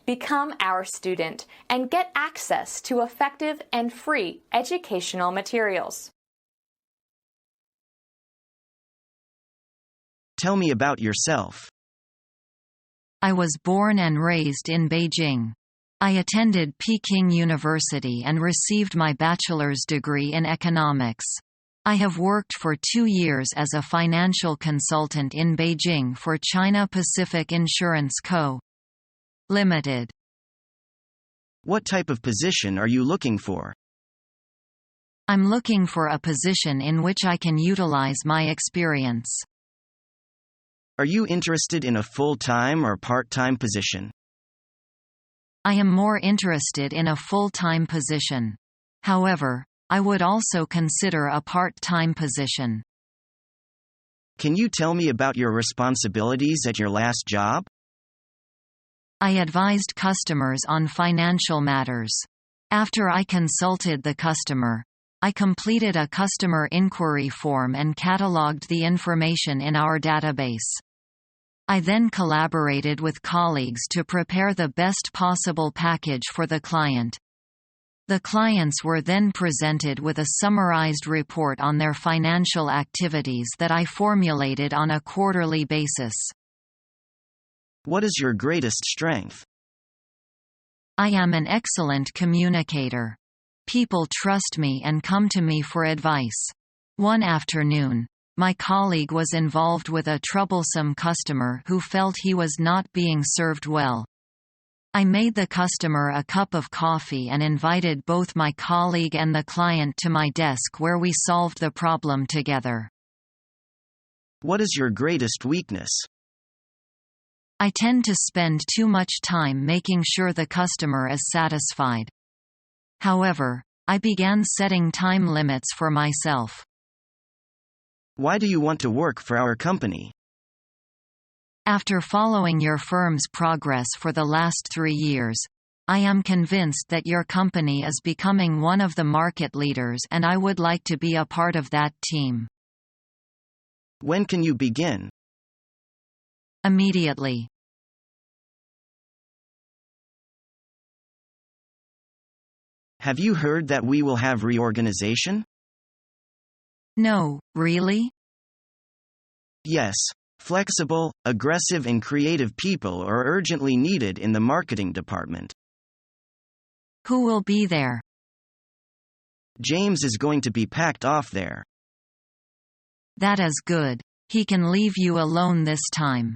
Become our student and get access to effective and free educational materials. Tell me about yourself. I was born and raised in Beijing. I attended Peking University and received my bachelor's degree in economics. I have worked for 2 years as a financial consultant in Beijing for China Pacific Insurance Co. Limited. What type of position are you looking for? I'm looking for a position in which I can utilize my experience. Are you interested in a full-time or part-time position? I am more interested in a full-time position. However, I would also consider a part-time position. Can you tell me about your responsibilities at your last job? I advised customers on financial matters. After I consulted the customer, I completed a customer inquiry form and cataloged the information in our database. I then collaborated with colleagues to prepare the best possible package for the client. The clients were then presented with a summarized report on their financial activities that I formulated on a quarterly basis. What is your greatest strength? I am an excellent communicator. People trust me and come to me for advice. One afternoon, my colleague was involved with a troublesome customer who felt he was not being served well. I made the customer a cup of coffee and invited both my colleague and the client to my desk where we solved the problem together. What is your greatest weakness? I tend to spend too much time making sure the customer is satisfied. However, I began setting time limits for myself. Why do you want to work for our company? After following your firm's progress for the last 3 years, I am convinced that your company is becoming one of the market leaders and I would like to be a part of that team. When can you begin? Immediately. Have you heard that we will have reorganization? No, really? Yes. Flexible, aggressive and creative people are urgently needed in the marketing department. Who will be there? James is going to be packed off there. That is good. He can leave you alone this time.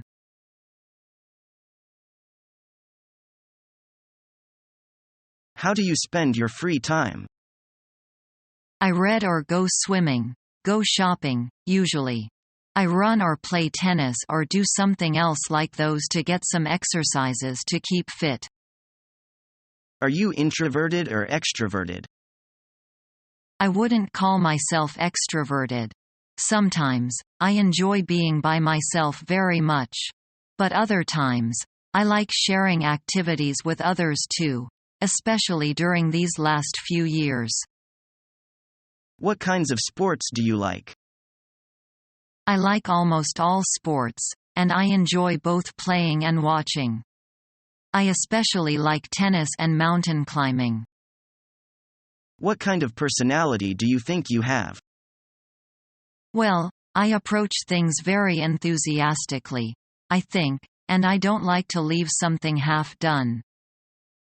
How do you spend your free time? I read or go swimming, go shopping, usually. I run or play tennis or do something else like those to get some exercises to keep fit. Are you introverted or extroverted? I wouldn't call myself extroverted. Sometimes, I enjoy being by myself very much. But other times, I like sharing activities with others too, especially during these last few years. What kinds of sports do you like? I like almost all sports, and I enjoy both playing and watching. I especially like tennis and mountain climbing. What kind of personality do you think you have? Well, I approach things very enthusiastically, I think, and I don't like to leave something half done.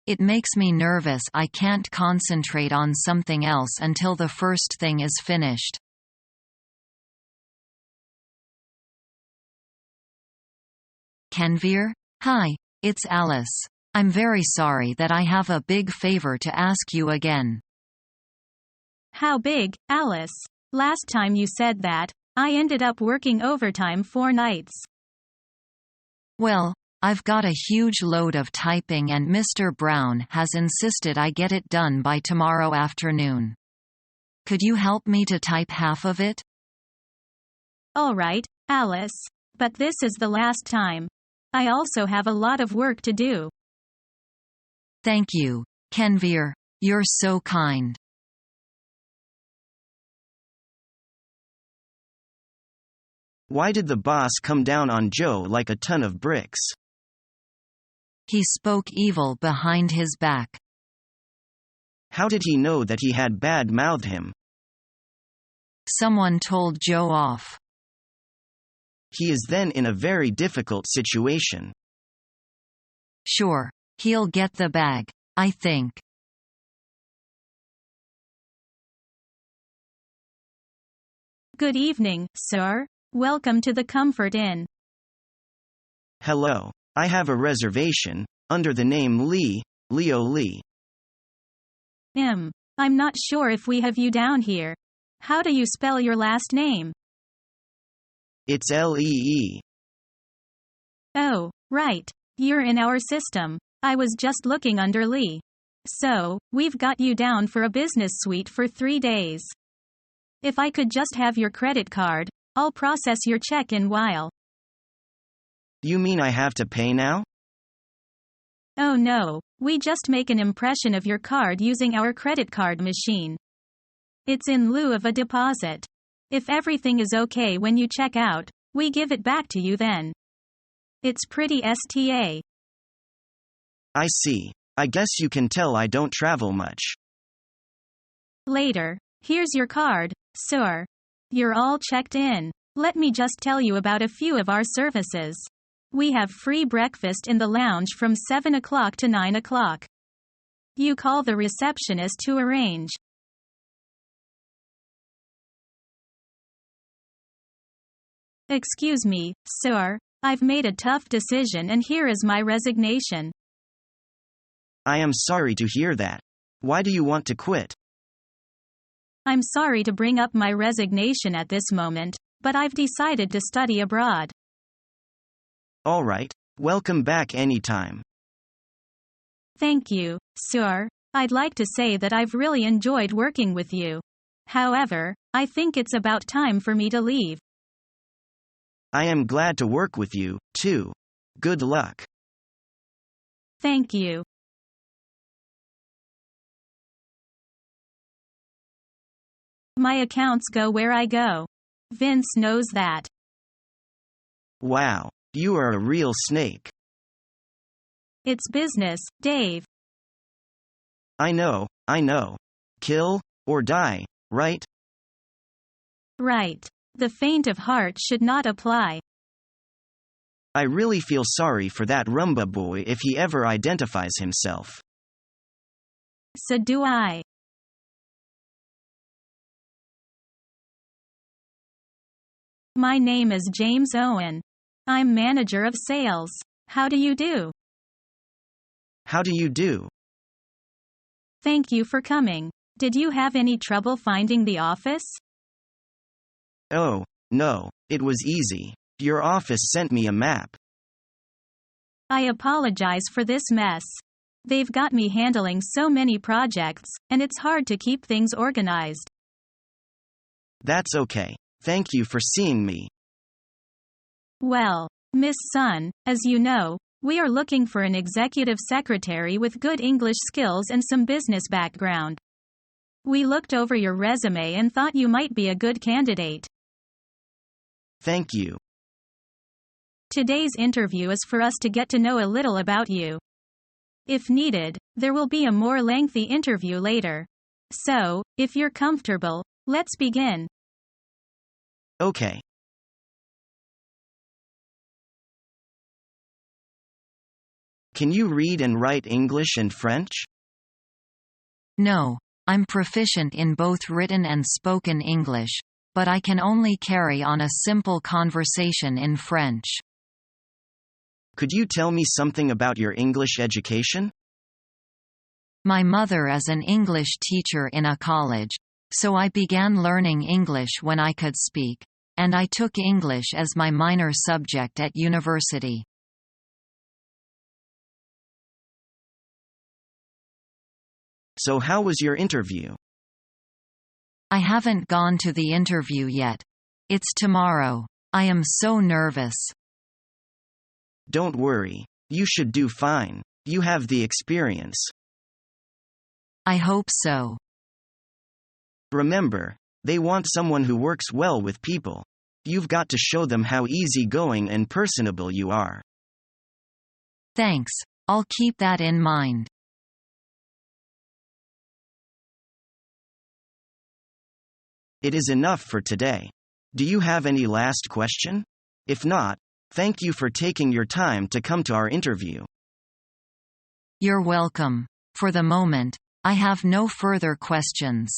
It makes me nervous. I can't concentrate on something else until the first thing is finished. Kenvir? Hi, it's Alice. I'm very sorry that I have a big favor to ask you again. How big, Alice? Last time you said that, I ended up working overtime 4 nights. Well, I've got a huge load of typing and Mr. Brown has insisted I get it done by tomorrow afternoon. Could you help me to type half of it? All right, Alice. But this is the last time. I also have a lot of work to do. Thank you, Kenvir. You're so kind. Why did the boss come down on Joe like a ton of bricks? He spoke evil behind his back. How did he know that he had bad-mouthed him? Someone told Joe off. He is then in a very difficult situation. Sure. He'll get the bag, I think. Good evening, sir. Welcome to the Comfort Inn. Hello. I have a reservation, under the name Lee, Leo Lee. I'm not sure if we have you down here. How do you spell your last name? It's Lee. Oh, right. You're in our system. I was just looking under Lee. So, we've got you down for a business suite for 3 days. If I could just have your credit card, I'll process your check in while. You mean I have to pay now? Oh no, we just make an impression of your card using our credit card machine. It's in lieu of a deposit. If everything is okay when you check out, we give it back to you then. It's pretty STA. I see. I guess you can tell I don't travel much. Later. Here's your card, sir. You're all checked in. Let me just tell you about a few of our services. We have free breakfast in the lounge from 7 o'clock to 9 o'clock. You call the receptionist to arrange. Excuse me, sir. I've made a tough decision and here is my resignation. I am sorry to hear that. Why do you want to quit? I'm sorry to bring up my resignation at this moment, but I've decided to study abroad. All right. Welcome back anytime. Thank you, sir. I'd like to say that I've really enjoyed working with you. However, I think it's about time for me to leave. I am glad to work with you, too. Good luck. Thank you. My accounts go where I go. Vince knows that. Wow. You are a real snake. It's business, Dave. I know. Kill, or die, right? Right. The faint of heart should not apply. I really feel sorry for that Rumba boy if he ever identifies himself. So do I. My name is James Owen. I'm manager of sales. How do you do? How do you do? Thank you for coming. Did you have any trouble finding the office? Oh, no, it was easy. Your office sent me a map. I apologize for this mess. They've got me handling so many projects, and it's hard to keep things organized. That's okay. Thank you for seeing me. Well, Miss Sun, as you know, we are looking for an executive secretary with good English skills and some business background. We looked over your resume and thought you might be a good candidate. Thank you. Today's interview is for us to get to know a little about you. If needed, there will be a more lengthy interview later. So, if you're comfortable, let's begin. Okay. Can you read and write English and French? No. I'm proficient in both written and spoken English, but I can only carry on a simple conversation in French. Could you tell me something about your English education? My mother is an English teacher in a college, so I began learning English when I could speak, and I took English as my minor subject at university. So how was your interview? I haven't gone to the interview yet. It's tomorrow. I am so nervous. Don't worry. You should do fine. You have the experience. I hope so. Remember, they want someone who works well with people. You've got to show them how easygoing and personable you are. Thanks. I'll keep that in mind. It is enough for today. Do you have any last question? If not, thank you for taking your time to come to our interview. You're welcome. For the moment, I have no further questions.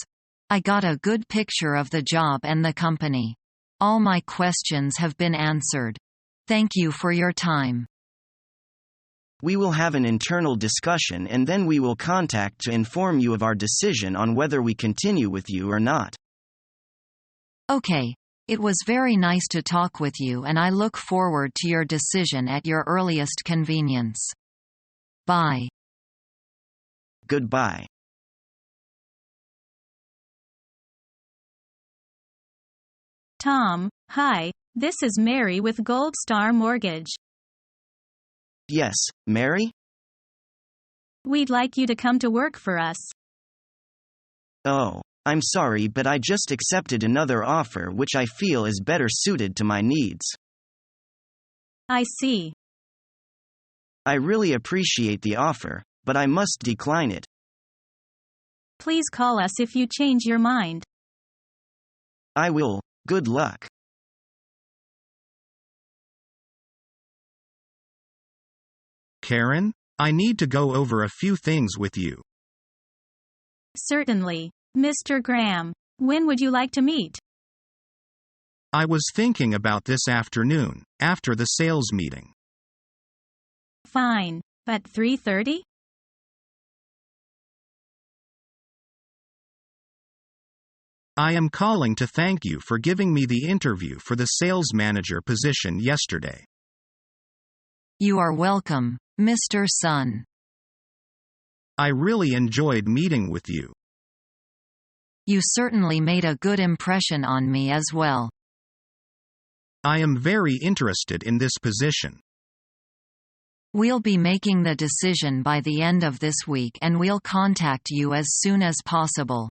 I got a good picture of the job and the company. All my questions have been answered. Thank you for your time. We will have an internal discussion and then we will contact to inform you of our decision on whether we continue with you or not. Okay. It was very nice to talk with you and I look forward to your decision at your earliest convenience. Bye. Goodbye. Tom, hi, this is Mary with Gold Star Mortgage. Yes, Mary? We'd like you to come to work for us. Oh, I'm sorry, but I just accepted another offer which I feel is better suited to my needs. I see. I really appreciate the offer, but I must decline it. Please call us if you change your mind. I will. Good luck. Karen, I need to go over a few things with you. Certainly. Mr. Graham, when would you like to meet? I was thinking about this afternoon, after the sales meeting. Fine. At 3:30? I am calling to thank you for giving me the interview for the sales manager position yesterday. You are welcome, Mr. Sun. I really enjoyed meeting with you. You certainly made a good impression on me as well. I am very interested in this position. We'll be making the decision by the end of this week and we'll contact you as soon as possible.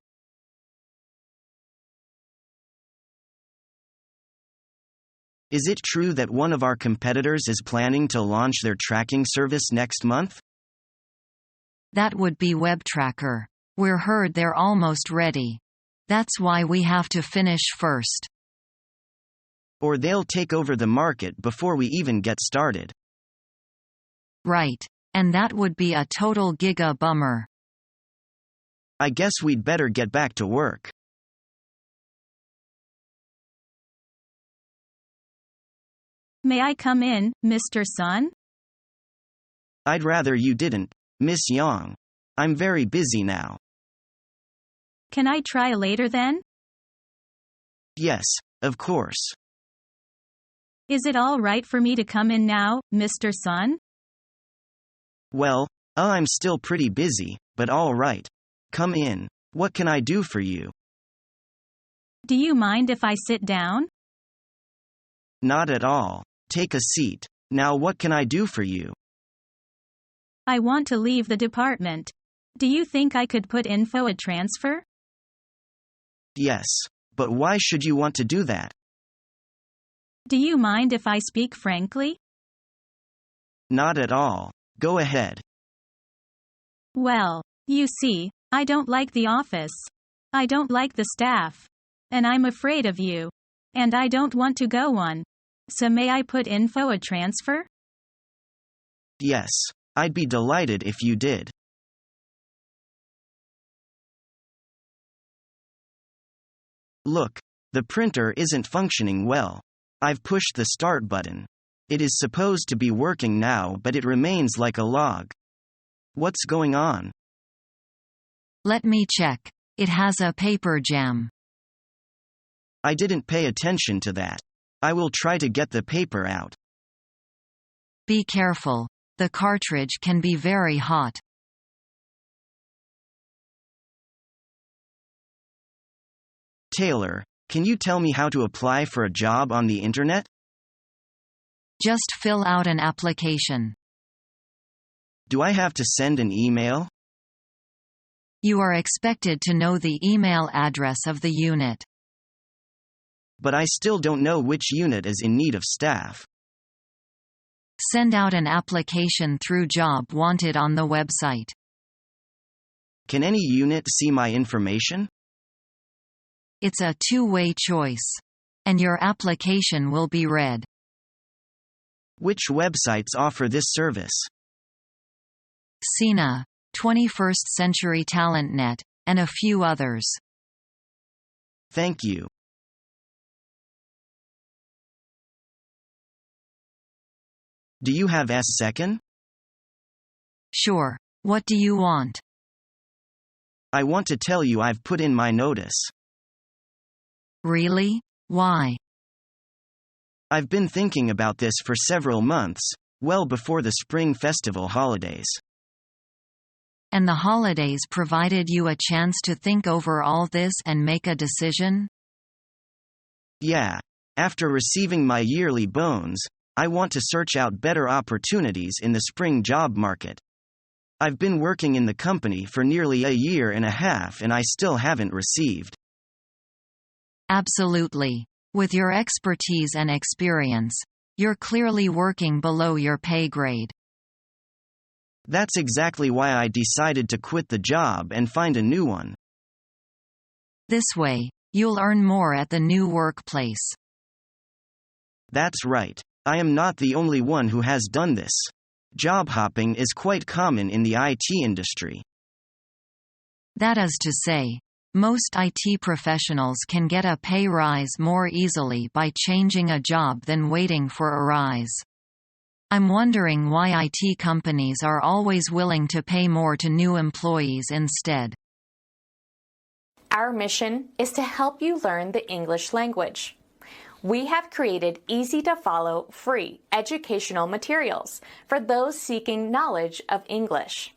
Is it true that one of our competitors is planning to launch their tracking service next month? That would be WebTracker. We're heard they're almost ready. That's why we have to finish first. Or they'll take over the market before we even get started. Right. And that would be a total giga bummer. I guess we'd better get back to work. May I come in, Mr. Sun? I'd rather you didn't, Miss Yang. I'm very busy now. Can I try later then? Yes, of course. Is it all right for me to come in now, Mr. Sun? Well, I'm still pretty busy, but all right. Come in. What can I do for you? Do you mind if I sit down? Not at all. Take a seat. Now what can I do for you? I want to leave the department. Do you think I could put info a transfer? Yes. But why should you want to do that? Do you mind if I speak frankly? Not at all. Go ahead. Well, you see, I don't like the office. I don't like the staff. And I'm afraid of you. And I don't want to go on. So may I put info a transfer? Yes. I'd be delighted if you did. Look, the printer isn't functioning well. I've pushed the start button. It is supposed to be working now, but it remains like a log. What's going on? Let me check. It has a paper jam. I didn't pay attention to that. I will try to get the paper out. Be careful. The cartridge can be very hot. Taylor, can you tell me how to apply for a job on the internet? Just fill out an application. Do I have to send an email? You are expected to know the email address of the unit. But I still don't know which unit is in need of staff. Send out an application through Job Wanted on the website. Can any unit see my information? It's a two-way choice. And your application will be read. Which websites offer this service? Sina, 21st Century TalentNet, and a few others. Thank you. Do you have S2? Sure. What do you want? I want to tell you I've put in my notice. Really? Why? I've been thinking about this for several months, well before the Spring Festival holidays. And the holidays provided you a chance to think over all this and make a decision? Yeah. After receiving my yearly bonus, I want to search out better opportunities in the spring job market. I've been working in the company for nearly a year and a half and I still haven't received. Absolutely. With your expertise and experience, you're clearly working below your pay grade. That's exactly why I decided to quit the job and find a new one. This way, you'll earn more at the new workplace. That's right. I am not the only one who has done this. Job hopping is quite common in the IT industry. That is to say, most IT professionals can get a pay rise more easily by changing a job than waiting for a rise. I'm wondering why IT companies are always willing to pay more to new employees instead. Our mission is to help you learn the English language. We have created easy-to-follow, free educational materials for those seeking knowledge of English.